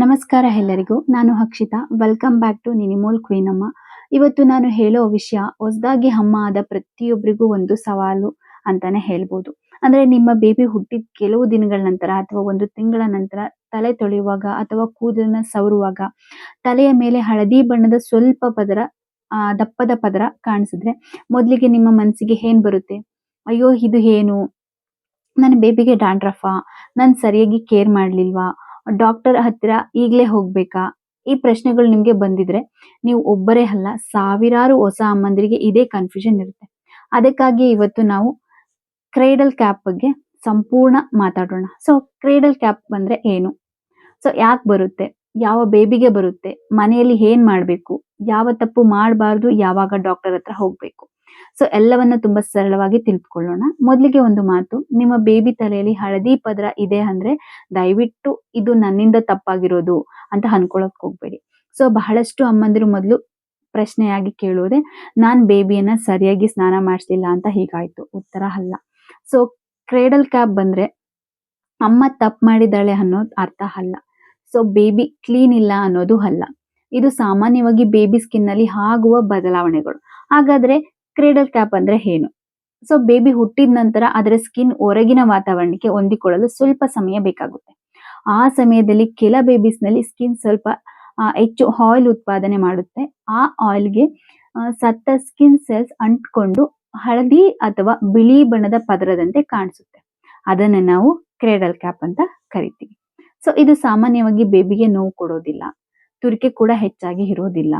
ನಮಸ್ಕಾರ ಎಲ್ಲರಿಗೂ. ನಾನು ಹಕ್ಷಿತಾ. ವೆಲ್ಕಮ್ ಬ್ಯಾಕ್ ಟು ನಿನಿಮೋಲ್ ಕ್ವೀನ್ ಅಮ್ಮ. ಇವತ್ತು ನಾನು ಹೇಳೋ ವಿಷಯ ಹೊಸದಾಗಿ ಅಮ್ಮ ಆದ ಪ್ರತಿಯೊಬ್ಬರಿಗೂ ಒಂದು ಸವಾಲು ಅಂತಾನೆ ಹೇಳ್ಬೋದು. ಅಂದ್ರೆ ನಿಮ್ಮ ಬೇಬಿ ಹುಟ್ಟಿದ ಕೆಲವು ದಿನಗಳ ನಂತರ ಅಥವಾ ಒಂದು ತಿಂಗಳ ನಂತರ ತಲೆ ತೊಳೆಯುವಾಗ ಅಥವಾ ಕೂದಲನ್ನ ಸವರುವಾಗ ತಲೆಯ ಮೇಲೆ ಹಳದಿ ಬಣ್ಣದ ಸ್ವಲ್ಪ ಪದರ ದಪ್ಪದ ಪದರ ಕಾಣಿಸಿದ್ರೆ ಮೊದಲಿಗೆ ನಿಮ್ಮ ಮನಸ್ಸಿಗೆ ಏನ್ ಬರುತ್ತೆ? ಅಯ್ಯೋ, ಇದು ಏನು? ನನ್ನ ಬೇಬಿಗೆ ಡ್ಯಾಂಡ್ರಫಾ? ನಾನು ಸರಿಯಾಗಿ ಕೇರ್ ಮಾಡ್ಲಿಲ್ವಾ? ಡಾಕ್ಟರ್ ಹತ್ತಿರ ಈಗಲೇ ಹೋಗ್ಬೇಕಾ? ಈ ಪ್ರಶ್ನೆಗಳು ನಿಮ್ಗೆ ಬಂದಿದ್ರೆ ನೀವು ಒಬ್ಬರೇ ಅಲ್ಲ, ಸಾವಿರಾರು ಹೊಸ ಅಮ್ಮಂದಿರಿಗೆ ಇದೇ ಕನ್ಫ್ಯೂಷನ್ ಇರುತ್ತೆ. ಅದಕ್ಕಾಗಿ ಇವತ್ತು ನಾವು ಕ್ರೇಡಲ್ ಕ್ಯಾಪ್ ಬಗ್ಗೆ ಸಂಪೂರ್ಣ ಮಾತಾಡೋಣ. ಸೊ ಕ್ರೇಡಲ್ ಕ್ಯಾಪ್ ಬಂದ್ರೆ ಏನು? ಸೊ ಯಾಕೆ ಬರುತ್ತೆ? ಯಾವ ಬೇಬಿಗೆ ಬರುತ್ತೆ? ಮನೆಯಲ್ಲಿ ಏನ್ ಮಾಡ್ಬೇಕು? ಯಾವ ತಪ್ಪು ಮಾಡಬಾರ್ದು? ಯಾವಾಗ ಡಾಕ್ಟರ್ ಹತ್ರ ಹೋಗ್ಬೇಕು? ಸೊ ಎಲ್ಲವನ್ನ ತುಂಬಾ ಸರಳವಾಗಿ ತಿಳ್ಕೊಳ್ಳೋಣ. ಮೊದಲಿಗೆ ಒಂದು ಮಾತು, ನಿಮ್ಮ ಬೇಬಿ ತಲೆಯಲ್ಲಿ ಹಳದಿ ಪದರ ಇದೆ ಅಂದ್ರೆ ದಯವಿಟ್ಟು ಇದು ನನ್ನಿಂದ ತಪ್ಪಾಗಿರೋದು ಅಂತ ಅನ್ಕೊಳಕ್ ಹೋಗ್ಬೇಡಿ. ಸೊ ಬಹಳಷ್ಟು ಅಮ್ಮಂದಿರು ಮೊದಲು ಪ್ರಶ್ನೆಯಾಗಿ ಕೇಳೋದೆ, ನಾನ್ ಬೇಬಿಯನ್ನ ಸರಿಯಾಗಿ ಸ್ನಾನ ಮಾಡಿಸ್ಲಿಲ್ಲ ಅಂತ ಹೀಗಾಯ್ತು. ಉತ್ತರ ಅಲ್ಲ. ಸೊ ಕ್ರೇಡಲ್ ಕ್ಯಾಪ್ ಬಂದ್ರೆ ಅಮ್ಮ ತಪ್ಪು ಮಾಡಿದಾಳೆ ಅನ್ನೋದು ಅರ್ಥ ಅಲ್ಲ. ಸೊ ಬೇಬಿ ಕ್ಲೀನ್ ಇಲ್ಲ ಅನ್ನೋದು ಅಲ್ಲ. ಇದು ಸಾಮಾನ್ಯವಾಗಿ ಬೇಬಿ ಸ್ಕಿನ್ ನಲ್ಲಿ ಆಗುವ ಬದಲಾವಣೆಗಳು. ಹಾಗಾದ್ರೆ ಕ್ರೇಡಲ್ ಕ್ಯಾಪ್ ಅಂದ್ರೆ ಏನು? ಸೊ ಬೇಬಿ ಹುಟ್ಟಿದ ನಂತರ ಅದರ ಸ್ಕಿನ್ ಹೊರಗಿನ ವಾತಾವರಣಕ್ಕೆ ಹೊಂದಿಕೊಳ್ಳಲು ಸ್ವಲ್ಪ ಸಮಯ ಬೇಕಾಗುತ್ತೆ. ಆ ಸಮಯದಲ್ಲಿ ಕೆಲ ಬೇಬೀಸ್ ನಲ್ಲಿ ಸ್ಕಿನ್ ಸ್ವಲ್ಪ ಹೆಚ್ಚು ಆಯಿಲ್ ಉತ್ಪಾದನೆ ಮಾಡುತ್ತೆ. ಆ ಆಯಿಲ್ಗೆ ಸತ್ತ ಸ್ಕಿನ್ ಸೆಲ್ಸ್ ಅಂಟ್ಕೊಂಡು ಹಳದಿ ಅಥವಾ ಬಿಳಿ ಬಣ್ಣದ ಪದರದಂತೆ ಕಾಣಿಸುತ್ತೆ. ಅದನ್ನ ನಾವು ಕ್ರೇಡಲ್ ಕ್ಯಾಪ್ ಅಂತ ಕರಿತೀವಿ. ಸೊ ಇದು ಸಾಮಾನ್ಯವಾಗಿ ಬೇಬಿಗೆ ನೋವು ಕೊಡೋದಿಲ್ಲ, ತುರಿಕೆ ಕೂಡ ಹೆಚ್ಚಾಗಿ ಇರೋದಿಲ್ಲ.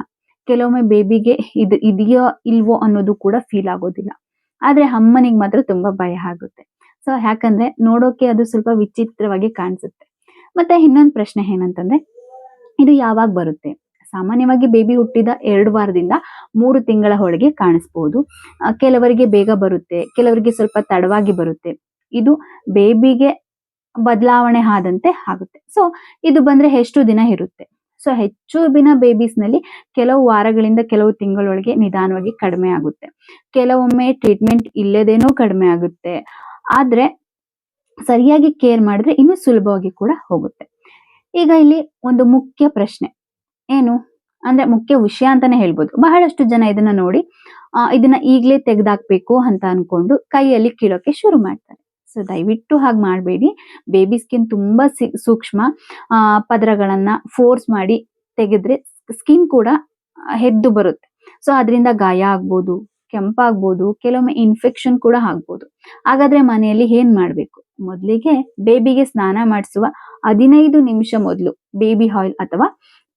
ಕೆಲವೊಮ್ಮೆ ಬೇಬಿಗೆ ಇದು ಇದೆಯೋ ಇಲ್ವೋ ಅನ್ನೋದು ಕೂಡ ಫೀಲ್ ಆಗೋದಿಲ್ಲ. ಆದ್ರೆ ಅಮ್ಮನಿಗೆ ಮಾತ್ರ ತುಂಬಾ ಭಯ ಆಗುತ್ತೆ. ಸೊ ಯಾಕಂದ್ರೆ ನೋಡೋಕೆ ಅದು ಸ್ವಲ್ಪ ವಿಚಿತ್ರವಾಗಿ ಕಾಣಿಸುತ್ತೆ. ಮತ್ತೆ ಇನ್ನೊಂದು ಪ್ರಶ್ನೆ ಏನಂತಂದ್ರೆ, ಇದು ಯಾವಾಗ ಬರುತ್ತೆ? ಸಾಮಾನ್ಯವಾಗಿ ಬೇಬಿ ಹುಟ್ಟಿದ 2 ವಾರದಿಂದ 3 ತಿಂಗಳ ಒಳಗೆ ಕಾಣಿಸ್ಬಹುದು. ಕೆಲವರಿಗೆ ಬೇಗ ಬರುತ್ತೆ, ಕೆಲವರಿಗೆ ಸ್ವಲ್ಪ ತಡವಾಗಿ ಬರುತ್ತೆ. ಇದು ಬೇಬಿಗೆ ಬದಲಾವಣೆ ಆದಂತೆ ಆಗುತ್ತೆ. ಸೊ ಇದು ಬಂದ್ರೆ ಎಷ್ಟು ದಿನ ಇರುತ್ತೆ? ಸೊ ಹೆಚ್ಚು ದಿನ ಬೇಬೀಸ್ ನಲ್ಲಿ ಕೆಲವು ವಾರಗಳಿಂದ ಕೆಲವು ತಿಂಗಳೊಳಗೆ ನಿಧಾನವಾಗಿ ಕಡಿಮೆ ಆಗುತ್ತೆ. ಕೆಲವೊಮ್ಮೆ ಟ್ರೀಟ್ಮೆಂಟ್ ಇಲ್ಲದೇನೋ ಕಡಿಮೆ ಆಗುತ್ತೆ. ಆದ್ರೆ ಸರಿಯಾಗಿ ಕೇರ್ ಮಾಡಿದ್ರೆ ಇನ್ನೂ ಸುಲಭವಾಗಿ ಕೂಡ ಹೋಗುತ್ತೆ. ಈಗ ಇಲ್ಲಿ ಒಂದು ಮುಖ್ಯ ಪ್ರಶ್ನೆ ಏನು ಅಂದ್ರೆ, ಮುಖ್ಯ ವಿಷಯ ಅಂತಾನೆ ಹೇಳ್ಬೋದು. ಬಹಳಷ್ಟು ಜನ ಇದನ್ನ ನೋಡಿ ಇದನ್ನ ಈಗ್ಲೇ ತೆಗೆದಾಕ್ಬೇಕು ಅಂತ ಅನ್ಕೊಂಡು ಕೈಯಲ್ಲಿ ಕೀಳೋಕೆ ಶುರು ಮಾಡ್ತಾರೆ. ಸೊ ದಯವಿಟ್ಟು ಹಾಗೆ ಮಾಡಬೇಡಿ. ಬೇಬಿ ಸ್ಕಿನ್ ತುಂಬಾ ಸೂಕ್ಷ್ಮ. ಪದರಗಳನ್ನ ಫೋರ್ಸ್ ಮಾಡಿ ತೆಗೆದ್ರೆ ಸ್ಕಿನ್ ಕೂಡ ಎದ್ದು ಬರುತ್ತೆ. ಸೊ ಅದರಿಂದ ಗಾಯ ಆಗ್ಬೋದು, ಕೆಂಪಾಗ್ಬೋದು, ಕೆಲವೊಮ್ಮೆ ಇನ್ಫೆಕ್ಷನ್ ಕೂಡ ಆಗ್ಬೋದು. ಹಾಗಾದ್ರೆ ಮನೆಯಲ್ಲಿ ಏನ್ ಮಾಡ್ಬೇಕು? ಮೊದಲಿಗೆ ಬೇಬಿಗೆ ಸ್ನಾನ ಮಾಡಿಸುವ 15 ನಿಮಿಷ ಮೊದಲು ಬೇಬಿ ಆಯಿಲ್ ಅಥವಾ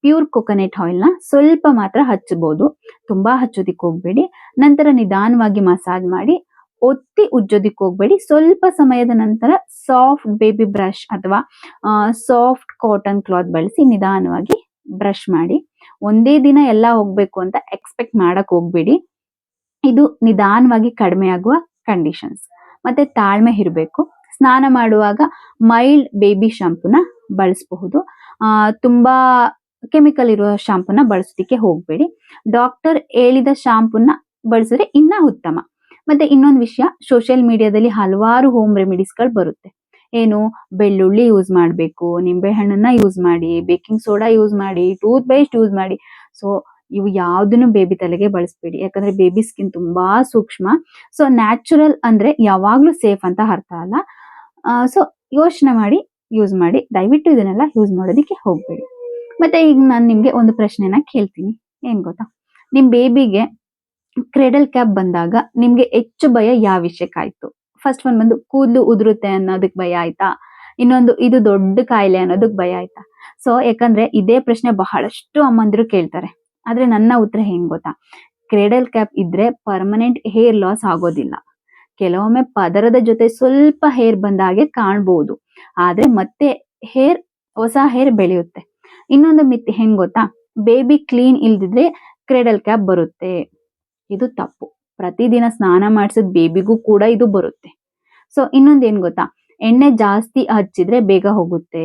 ಪ್ಯೂರ್ ಕೊಕೊನೆಟ್ ಆಯಿಲ್ ನ ಸ್ವಲ್ಪ ಮಾತ್ರ ಹಚ್ಚಬಹುದು. ತುಂಬಾ ಹಚ್ಚೋದಿಕ್ ಹೋಗ್ಬೇಡಿ. ನಂತರ ನಿಧಾನವಾಗಿ ಮಸಾಜ್ ಮಾಡಿ ಒತ್ತಿ ಉಜ್ಜೋದಿಕ್ ಹೋಗ್ಬೇಡಿ. ಸ್ವಲ್ಪ ಸಮಯದ ನಂತರ ಸಾಫ್ಟ್ ಬೇಬಿ ಬ್ರಷ್ ಅಥವಾ ಸಾಫ್ಟ್ ಕಾಟನ್ ಕ್ಲಾತ್ ಬಳಸಿ ನಿಧಾನವಾಗಿ ಬ್ರಷ್ ಮಾಡಿ. ಒಂದೇ ದಿನ ಎಲ್ಲ ಹೋಗ್ಬೇಕು ಅಂತ ಎಕ್ಸ್ಪೆಕ್ಟ್ ಮಾಡಕ್ ಹೋಗ್ಬೇಡಿ. ಇದು ನಿಧಾನವಾಗಿ ಕಡಿಮೆ ಆಗುವ ಕಂಡೀಷನ್ಸ್. ಮತ್ತೆ ತಾಳ್ಮೆ ಇರಬೇಕು. ಸ್ನಾನ ಮಾಡುವಾಗ ಮೈಲ್ಡ್ ಬೇಬಿ ಶಾಂಪೂನ ಬಳಸಬಹುದು. ತುಂಬಾ ಕೆಮಿಕಲ್ ಇರುವ ಶಾಂಪೂನ ಬಳಸೋದಿಕ್ಕೆ ಹೋಗ್ಬೇಡಿ. ಡಾಕ್ಟರ್ ಹೇಳಿದ ಶಾಂಪೂನ ಬಳಸಿದ್ರೆ ಇನ್ನ ಉತ್ತಮ. ಮತ್ತೆ ಇನ್ನೊಂದು ವಿಷಯ, ಸೋಷಿಯಲ್ ಮೀಡಿಯಾದಲ್ಲಿ ಹಲವಾರು ಹೋಮ್ ರೆಮಿಡೀಸ್ಗಳು ಬರುತ್ತೆ. ಏನು, ಬೆಳ್ಳುಳ್ಳಿ ಯೂಸ್ ಮಾಡಬೇಕು, ನಿಂಬೆ ಹಣ್ಣನ್ನ ಯೂಸ್ ಮಾಡಿ, ಬೇಕಿಂಗ್ ಸೋಡಾ ಯೂಸ್ ಮಾಡಿ, ಟೂತ್ ಪೇಸ್ಟ್ ಯೂಸ್ ಮಾಡಿ. ಸೊ ಇವು ಯಾವ್ದನ್ನು ಬೇಬಿ ತಲೆಗೆ ಬಳಸಬೇಡಿ. ಯಾಕಂದ್ರೆ ಬೇಬಿ ಸ್ಕಿನ್ ತುಂಬಾ ಸೂಕ್ಷ್ಮ. ಸೊ ನ್ಯಾಚುರಲ್ ಅಂದ್ರೆ ಯಾವಾಗ್ಲೂ ಸೇಫ್ ಅಂತ ಅರ್ಥ ಅಲ್ಲ. ಸೊ ಯೋಚನೆ ಮಾಡಿ ಯೂಸ್ ಮಾಡಿ. ದಯವಿಟ್ಟು ಇದನ್ನೆಲ್ಲ ಯೂಸ್ ಮಾಡೋದಿಕ್ಕೆ ಹೋಗ್ಬೇಡಿ. ಮತ್ತೆ ಈಗ ನಾನು ನಿಮ್ಗೆ ಒಂದು ಪ್ರಶ್ನೆನ ಕೇಳ್ತೀನಿ. ಏನ್ ಗೊತ್ತಾ, ನಿಮ್ ಬೇಬಿಗೆ ಕ್ರೇಡಲ್ ಕ್ಯಾಪ್ ಬಂದಾಗ ನಿಮ್ಗೆ ಹೆಚ್ಚು ಭಯ ಯಾವ ವಿಷಯಕ್ಕಾಯ್ತು? ಫಸ್ಟ್ ಒನ್ ಬಂದು ಕೂದಲು ಉದುರುತ್ತೆ ಅನ್ನೋದಕ್ ಭಯ ಆಯ್ತಾ? ಇನ್ನೊಂದು ಇದು ದೊಡ್ಡ ಕಾಯಿಲೆ ಅನ್ನೋದಕ್ ಭಯ ಆಯ್ತಾ? ಸೊ ಯಾಕಂದ್ರೆ ಇದೇ ಪ್ರಶ್ನೆ ಬಹಳಷ್ಟು ಅಮ್ಮಂದಿರು ಕೇಳ್ತಾರೆ. ಆದ್ರೆ ನನ್ನ ಉತ್ತರ ಹೆಂಗ್ ಗೊತ್ತಾ, ಕ್ರೇಡಲ್ ಕ್ಯಾಪ್ ಇದ್ರೆ ಪರ್ಮನೆಂಟ್ ಹೇರ್ ಲಾಸ್ ಆಗೋದಿಲ್ಲ. ಕೆಲವೊಮ್ಮೆ ಪದರದ ಜೊತೆ ಸ್ವಲ್ಪ ಹೇರ್ ಬಂದ ಹಾಗೆ ಕಾಣ್ಬಹುದು, ಆದ್ರೆ ಮತ್ತೆ ಹೊಸ ಹೇರ್ ಬೆಳೆಯುತ್ತೆ. ಇನ್ನೊಂದು ಮಿತ್ ಹೆಂಗ್ ಗೊತ್ತಾ, ಬೇಬಿ ಕ್ಲೀನ್ ಇಲ್ದಿದ್ರೆ ಕ್ರೇಡಲ್ ಕ್ಯಾಪ್ ಬರುತ್ತೆ. ಇದು ತಪ್ಪು. ಪ್ರತಿದಿನ ಸ್ನಾನ ಮಾಡಿಸಿದ ಬೇಬಿಗೂ ಕೂಡ ಇದು ಬರುತ್ತೆ. ಸೊ ಇನ್ನೊಂದ್ ಏನ್ ಗೊತ್ತಾ, ಎಣ್ಣೆ ಜಾಸ್ತಿ ಹಚ್ಚಿದ್ರೆ ಬೇಗ ಹೋಗುತ್ತೆ.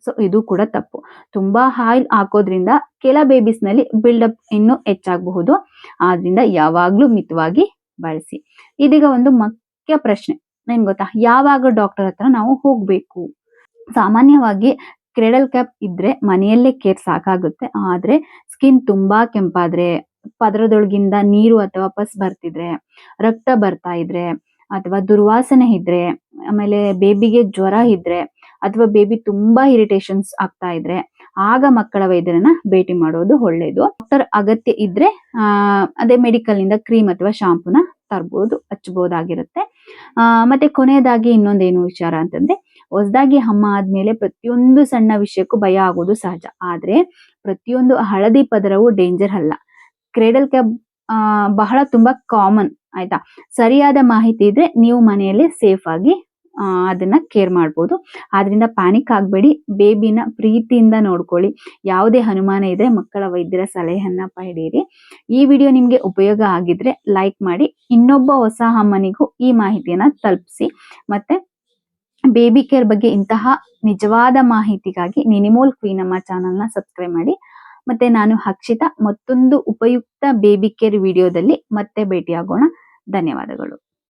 ಸೊ ಇದು ಕೂಡ ತಪ್ಪು. ತುಂಬಾ ಆಯಿಲ್ ಹಾಕೋದ್ರಿಂದ ಕೆಲ ಬೇಬೀಸ್ ನಲ್ಲಿ ಬಿಲ್ಡಪ್ ಇನ್ನೂ ಹೆಚ್ಚಾಗಬಹುದು. ಆದ್ರಿಂದ ಯಾವಾಗ್ಲೂ ಮಿತವಾಗಿ ಬಳಸಿ. ಇದೀಗ ಒಂದು ಮುಖ್ಯ ಪ್ರಶ್ನೆ ಏನ್ ಗೊತ್ತಾ, ಯಾವಾಗ ಡಾಕ್ಟರ್ ಹತ್ರ ನಾವು ಹೋಗ್ಬೇಕು? ಸಾಮಾನ್ಯವಾಗಿ ಕ್ರೆಡಲ್ ಕ್ಯಾಪ್ ಇದ್ರೆ ಮನೆಯಲ್ಲೇ ಕೇರ್ ಸಾಕಾಗುತ್ತೆ. ಆದ್ರೆ ಸ್ಕಿನ್ ತುಂಬಾ ಕೆಂಪಾದ್ರೆ, ಪದರದೊಳಗಿಂದ ನೀರು ಅಥವಾ ಪಸ್ ಬರ್ತಿದ್ರೆ, ರಕ್ತ ಬರ್ತಾ ಇದ್ರೆ, ಅಥವಾ ದುರ್ವಾಸನೆ ಇದ್ರೆ, ಆಮೇಲೆ ಬೇಬಿಗೆ ಜ್ವರ ಇದ್ರೆ, ಅಥವಾ ಬೇಬಿ ತುಂಬಾ ಇರಿಟೇಷನ್ಸ್ ಆಗ್ತಾ ಇದ್ರೆ, ಆಗ ಮಕ್ಕಳ ವೈದ್ಯರನ್ನ ಭೇಟಿ ಮಾಡೋದು ಒಳ್ಳೇದು. ಡಾಕ್ಟರ್ ಅಗತ್ಯ ಇದ್ರೆ ಅದೇ ಮೆಡಿಕಲ್ ನಿಂದ ಕ್ರೀಮ್ ಅಥವಾ ಶಾಂಪೂನ ಹಚ್ಚಬಹುದಾಗಿರುತ್ತೆ. ಮತ್ತೆ ಕೊನೆಯದಾಗಿ ಇನ್ನೊಂದೇನು ವಿಚಾರ ಅಂತಂದ್ರೆ, ಹೊಸದಾಗಿ ಅಮ್ಮ ಆದ್ಮೇಲೆ ಪ್ರತಿಯೊಂದು ಸಣ್ಣ ವಿಷಯಕ್ಕೂ ಭಯ ಆಗೋದು ಸಹಜ. ಆದ್ರೆ ಪ್ರತಿಯೊಂದು ಹಳದಿ ಪದರವು ಡೇಂಜರ್ ಅಲ್ಲ. ಕ್ರೇಡಲ್ ಕ್ಯಾಪ್ ಬಹಳ ತುಂಬಾ ಕಾಮನ್, ಆಯ್ತಾ. ಸರಿಯಾದ ಮಾಹಿತಿ ಇದ್ರೆ ನೀವು ಮನೆಯಲ್ಲಿ ಸೇಫ್ ಆಗಿ ಅದನ್ನ ಕೇರ್ ಮಾಡ್ಬೋದು. ಆದ್ರಿಂದ ಪ್ಯಾನಿಕ್ ಆಗಬೇಡಿ, ಬೇಬಿನ ಪ್ರೀತಿಯಿಂದ ನೋಡ್ಕೊಳ್ಳಿ. ಯಾವುದೇ ಅನುಮಾನ ಇದ್ರೆ ಮಕ್ಕಳ ವೈದ್ಯರ ಸಲಹೆಯನ್ನ ಪಡೆಯಿರಿ. ಈ ವಿಡಿಯೋ ನಿಮ್ಗೆ ಉಪಯೋಗ ಆಗಿದ್ರೆ ಲೈಕ್ ಮಾಡಿ, ಇನ್ನೊಬ್ಬ ಹೊಸ ಅಮ್ಮನಿಗೂ ಈ ಮಾಹಿತಿಯನ್ನ ತಲುಪಿಸಿ. ಮತ್ತೆ ಬೇಬಿ ಕೇರ್ ಬಗ್ಗೆ ಇಂತಹ ನಿಜವಾದ ಮಾಹಿತಿಗಾಗಿ ನಿನಿಮೋಲ್ ಕ್ವೀನಮ್ಮ ಚಾನಲ್ನ ಸಬ್ಸ್ಕ್ರೈಬ್ ಮಾಡಿ. ಮತ್ತೆ ನಾನು ಅಕ್ಷಿತಾ, ಮತ್ತೊಂದು ಉಪಯುಕ್ತ ಬೇಬಿ ಕೇರ್ ವಿಡಿಯೋದಲ್ಲಿ ಮತ್ತೆ ಭೇಟಿಯಾಗೋಣ. ಧನ್ಯವಾದಗಳು.